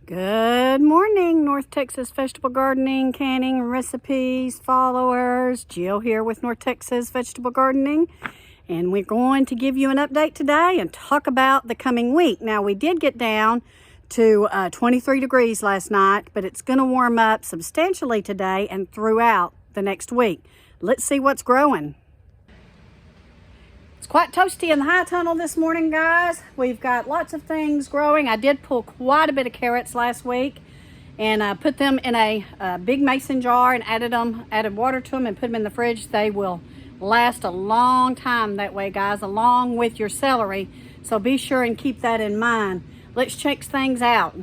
Good morning, North Texas Vegetable Gardening, Canning, Recipes, followers. Jill here with North Texas Vegetable Gardening. And we're going to give you an update today and talk about the coming week. Now, we did get down to 23 degrees last night, but it's going to warm up substantially today and throughout the next week. Let's see what's growing. It's quite toasty in the high tunnel this morning, guys. We've got lots of things growing. I did pull quite a bit of carrots last week and put them in a big mason jar and added water to them and put them in the fridge. They will last a long time that way, guys, along with your celery. So be sure and keep that in mind. Let's check things out.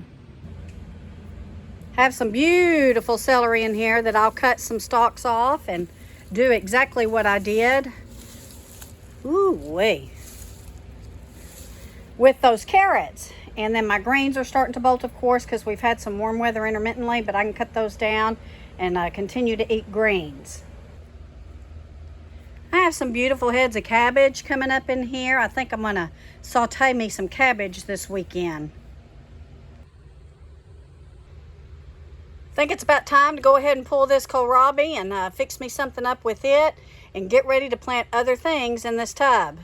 Have some beautiful celery in here that I'll cut some stalks off and do exactly what I did. Ooh-wee. With those carrots. And then my greens are starting to bolt, of course, because we've had some warm weather intermittently, but I can cut those down and continue to eat greens. I have some beautiful heads of cabbage coming up in here. I think I'm going to saute me some cabbage this weekend. I think it's about time to go ahead and pull this kohlrabi and fix me something up with it and get ready to plant other things in this tub.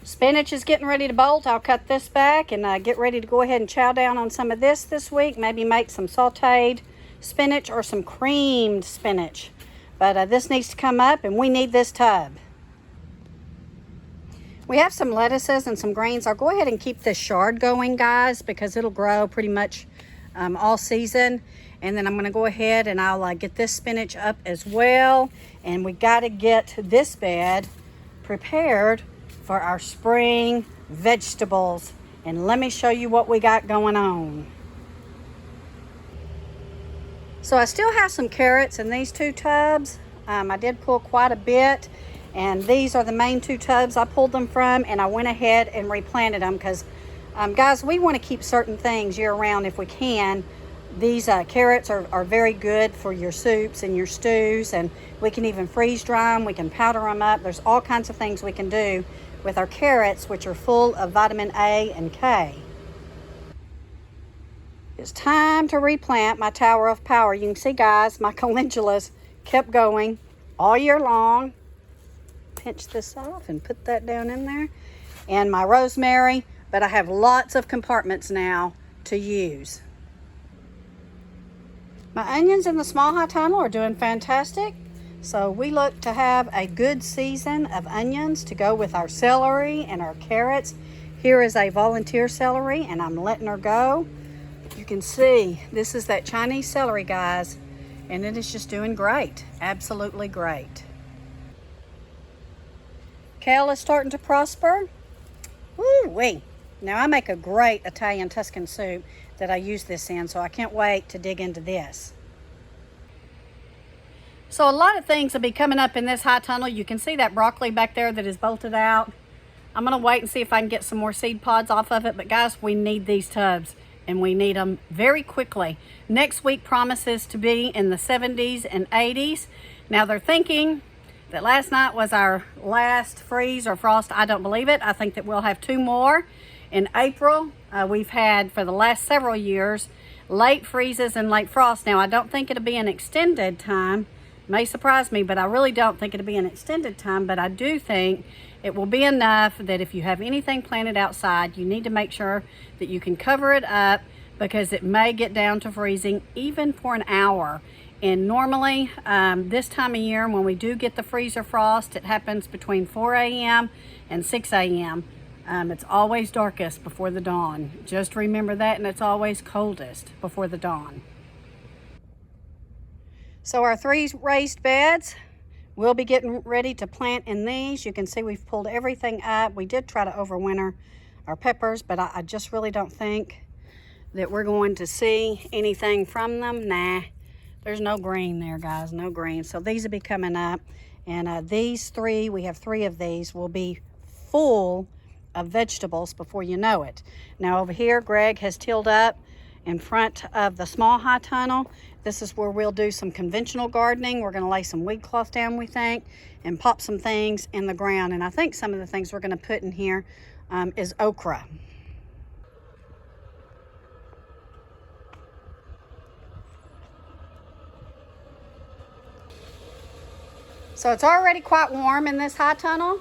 Spinach is getting ready to bolt. I'll cut this back and get ready to go ahead and chow down on some of this week. Maybe make some sauteed spinach or some creamed spinach. But this needs to come up and we need this tub. We have some lettuces and some greens. I'll go ahead and keep this chard going, guys, because it'll grow pretty much all season. And then I'm going to go ahead and I'll get this spinach up as well. And we got to get this bed prepared for our spring vegetables. And let me show you what we got going on. So I still have some carrots in these two tubs. I did pull quite a bit. And these are the main two tubs I pulled them from. And I went ahead and replanted them because, guys, we want to keep certain things year round if we can. These carrots are very good for your soups and your stews, and we can even freeze dry them. We can powder them up. There's all kinds of things we can do with our carrots, which are full of vitamin A and K. It's time to replant my Tower of Power. You can see, guys, my calendulas kept going all year long. Pinch this off and put that down in there. And my rosemary, but I have lots of compartments now to use. My onions in the small high tunnel are doing fantastic. So we look to have a good season of onions to go with our celery and our carrots. Here is a volunteer celery and I'm letting her go. You can see this is that Chinese celery, guys, and it is just doing great. Absolutely great. Kale is starting to prosper. Woo-wee. Now I make a great Italian Tuscan soup that I use this in, so I can't wait to dig into this. So a lot of things will be coming up in this high tunnel. You can see that broccoli back there that is bolted out. I'm going to wait and see if I can get some more seed pods off of it. But guys, we need these tubs and we need them very quickly. Next week promises to be in the 70s and 80s. Now they're thinking that last night was our last freeze or frost. I don't believe it. I think that we'll have 2 more. In April, we've had for the last several years late freezes and late frost. Now, I don't think it'll be an extended time. It may surprise me, but I really don't think it'll be an extended time. But I do think it will be enough that if you have anything planted outside, you need to make sure that you can cover it up because it may get down to freezing even for an hour. And normally, this time of year, when we do get the freeze or frost, it happens between 4 a.m. and 6 a.m. It's always darkest before the dawn. Just remember that, and it's always coldest before the dawn. So our 3 raised beds, we'll be getting ready to plant in these. You can see we've pulled everything up. We did try to overwinter our peppers, but I just really don't think that we're going to see anything from them. Nah, there's no green there, guys, no green. So these will be coming up, and these 3, we have 3 of these, will be full of vegetables before you know it. Now over here, Greg has tilled up in front of the small high tunnel. This is where we'll do some conventional gardening. We're going to lay some weed cloth down, we think, and pop some things in the ground. And I think some of the things we're going to put in here is okra. So it's already quite warm in this high tunnel.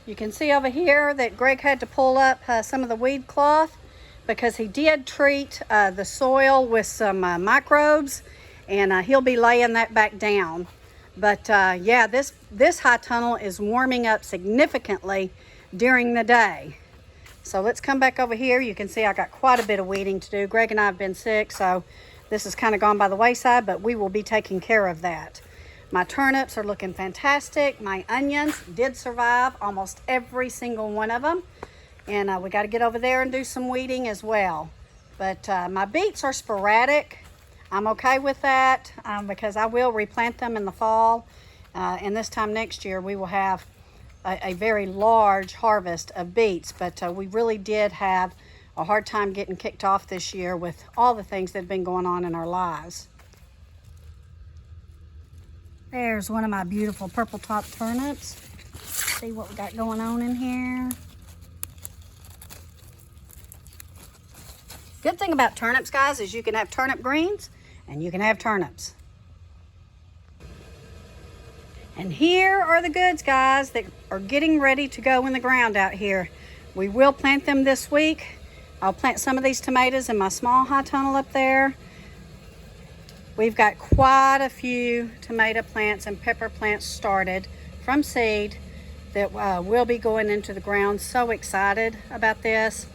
You can see over here that Greg had to pull up some of the weed cloth because he did treat the soil with some microbes, and he'll be laying that back down. But yeah, this high tunnel is warming up significantly during the day. So let's come back over here. You can see I got quite a bit of weeding to do. Greg and I have been sick, so this has kind of gone by the wayside, but we will be taking care of that. My turnips are looking fantastic. My onions did survive, almost every single one of them. And we got to get over there and do some weeding as well. But my beets are sporadic. I'm okay with that because I will replant them in the fall. And this time next year, we will have a very large harvest of beets. But we really did have a hard time getting kicked off this year with all the things that have been going on in our lives. There's one of my beautiful purple top turnips. See what we got going on in here. Good thing about turnips, guys, is you can have turnip greens and you can have turnips. And here are the goods, guys, that are getting ready to go in the ground out here. We will plant them this week. I'll plant some of these tomatoes in my small high tunnel up there. We've got quite a few tomato plants and pepper plants started from seed that will be going into the ground. So excited about this.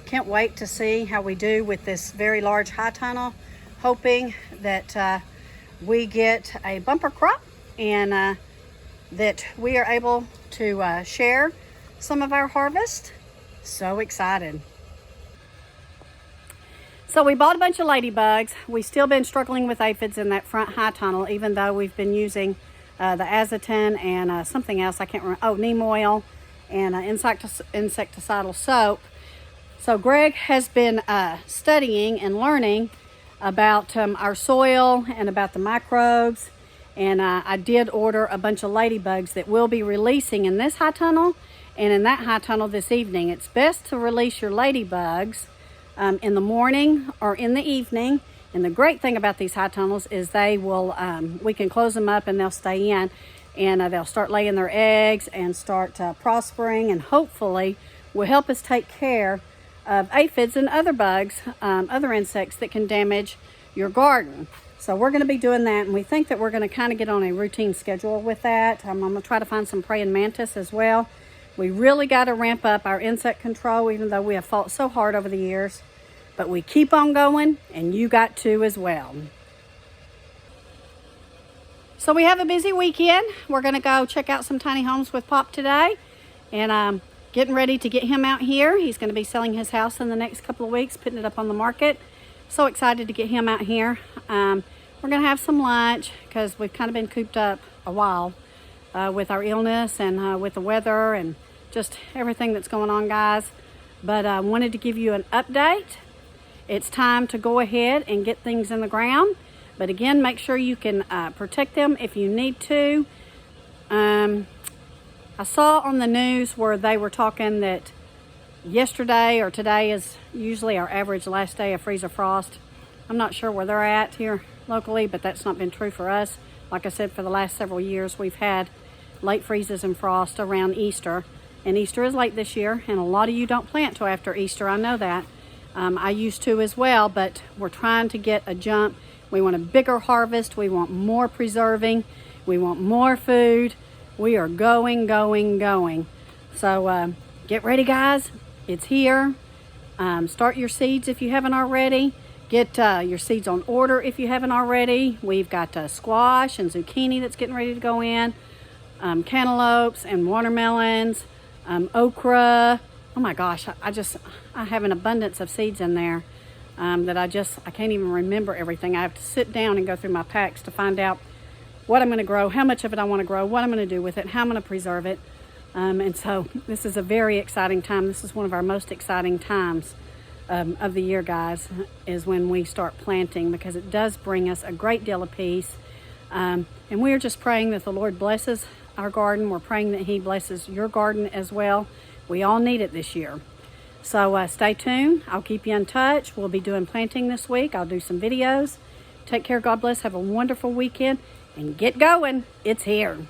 Can't wait to see how we do with this very large high tunnel. Hoping that we get a bumper crop and that we are able to share some of our harvest. So excited. So we bought a bunch of ladybugs. We've still been struggling with aphids in that front high tunnel, even though we've been using the Azotin and something else, I can't remember, neem oil and insecticidal soap. So Greg has been studying and learning about our soil and about the microbes. And I did order a bunch of ladybugs that will be releasing in this high tunnel and in that high tunnel this evening. It's best to release your ladybugs in the morning or in the evening. And the great thing about these high tunnels is they will, we can close them up and they'll stay in, and they'll start laying their eggs and start prospering, and hopefully will help us take care of aphids and other bugs, other insects that can damage your garden. So we're going to be doing that, and we think that we're going to kind of get on a routine schedule with that. I'm going to try to find some praying mantis as well. We really got to ramp up our insect control, even though we have fought so hard over the years. But we keep on going, and you got to as well. So we have a busy weekend. We're going to go check out some tiny homes with Pop today. And I'm getting ready to get him out here. He's going to be selling his house in the next couple of weeks, putting it up on the market. So excited to get him out here. We're going to have some lunch because we've kind of been cooped up a while with our illness and with the weather and just everything that's going on, guys. But I wanted to give you an update. It's time to go ahead and get things in the ground. But again, make sure you can protect them if you need to. I saw on the news where they were talking that yesterday or today is usually our average last day of freeze or frost. I'm not sure where they're at here locally, but that's not been true for us. Like I said, for the last several years, we've had late freezes and frost around Easter. And Easter is late this year, and a lot of you don't plant till after Easter. I know that. I used to as well, but we're trying to get a jump. We want a bigger harvest. We want more preserving. We want more food. We are going. So get ready, guys. It's here. Start your seeds if you haven't already. Get your seeds on order if you haven't already. We've got squash and zucchini that's getting ready to go in. Cantaloupes and watermelons. Okra. Oh my gosh, I have an abundance of seeds in there that I can't even remember everything. I have to sit down and go through my packs to find out what I'm going to grow, how much of it I want to grow, what I'm going to do with it, how I'm going to preserve it. And so this is a very exciting time. This is one of our most exciting times of the year, guys, is when we start planting, because it does bring us a great deal of peace. And we are just praying that the Lord blesses our garden. We're praying that He blesses your garden as well. We all need it this year. So stay tuned. I'll keep you in touch. We'll be doing planting this week. I'll do some videos. Take care. God bless. Have a wonderful weekend and get going. It's here.